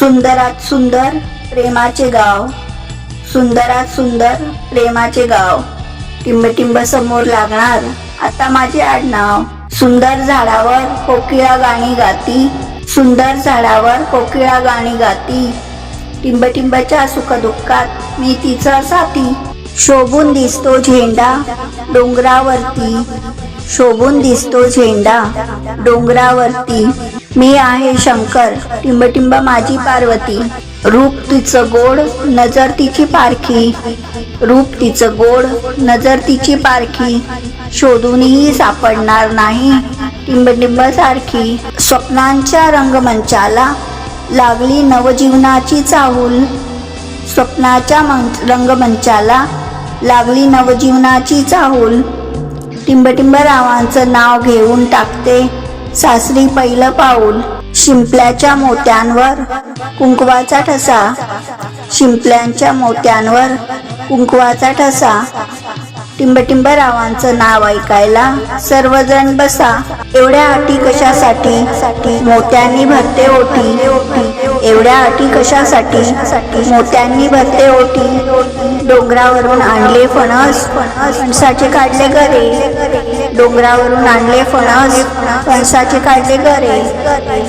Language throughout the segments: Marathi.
सुंदरात सुंदर प्रेमाचे गाव, सुंदरात सुंदर प्रेमाचे गाव, टिंबटिंब समोर लागणार आता माझे आडनाव. सुंदर झाडावर कोकिळा गाणी गाती, सुंदर झाडावर कोकिळा गाणी गाती, टिंबटिंबच्या सुखदुःखात मी तिचा साथी. शोभून दिसतो झेंडा डोंगरावरती, शोभून दिसतो झेंडा डोंगरावरती, मी आहे शंकर टिंबटिंब माझी पार्वती. रूप तिचं गोड नजर तिची पारखी, रूप तिचं गोड नजर तिची पारखी, शोधूनही सापडणार नाही टिंबटिंब सारखी. स्वप्नांच्या रंगमंचाला लागली नवजीवनाची चाहूल, स्वप्नाच्या रंगमंचाला लागली नवजीवनाची चाहूल, टिंबटिंब रावांचं नाव घेऊन टाकते सासरी पहिलं पाऊल. शिंपल्याच्या मोत्यांवर कुंकवाचा ठसा, शिंपल्यांच्या मोत्यांवर कुंकवाचा ठसा, टिंबटिंब रावांचं नाव ऐकायला सर्वजण बसा. एवढ्या अटी कशासाठी मोत्यांनी भरते ओटी, एवढ्या अटी कशासाठी मोत्यांनी भरते ओटी. डोंगरावरून आणले फणस फणसाचे काढले गरे, डोंगरावरून आणले फणस फणसाचे काढले गरे,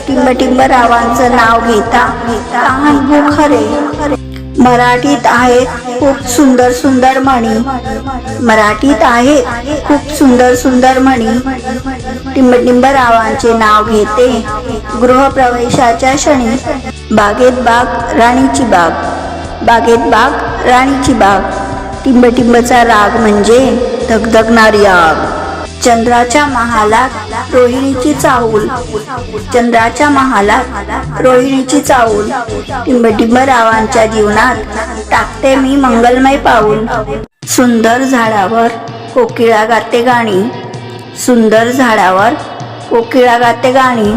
टिंबटिंब रावांचं नाव घेता तहान खरे. मराठीत आहेत खूप सुंदर सुंदर म्हणी, मराठीत आहेत खूप सुंदर सुंदर म्हणी, टिंबटिंब रावांचे नाव घेते गृहप्रवेशाच्या क्षणी. बागेत बाग राणीची बाग, बागेत बाग राणीची बाग, टिंबटिंबचा राग म्हणजे धगधगणारी आग. चंद्राच्या महालात रोहिणीची चाहूल, चंद्राच्या महालात रोहिणीची चाहूल, टिंबटिंब रावांच्या जीवनात टाकते मी मंगलमय पाऊल. सुंदर झाडावर कोकिळा गाते गाणी, सुंदर झाडावर कोकिळा गाते गाणी,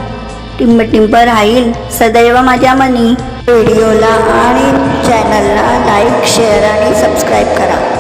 टिंबटिंब राहील सदैव माझ्या मनी. व्हिडिओला आणि चॅनलला लाईक शेअर आणि सबस्क्राईब करा.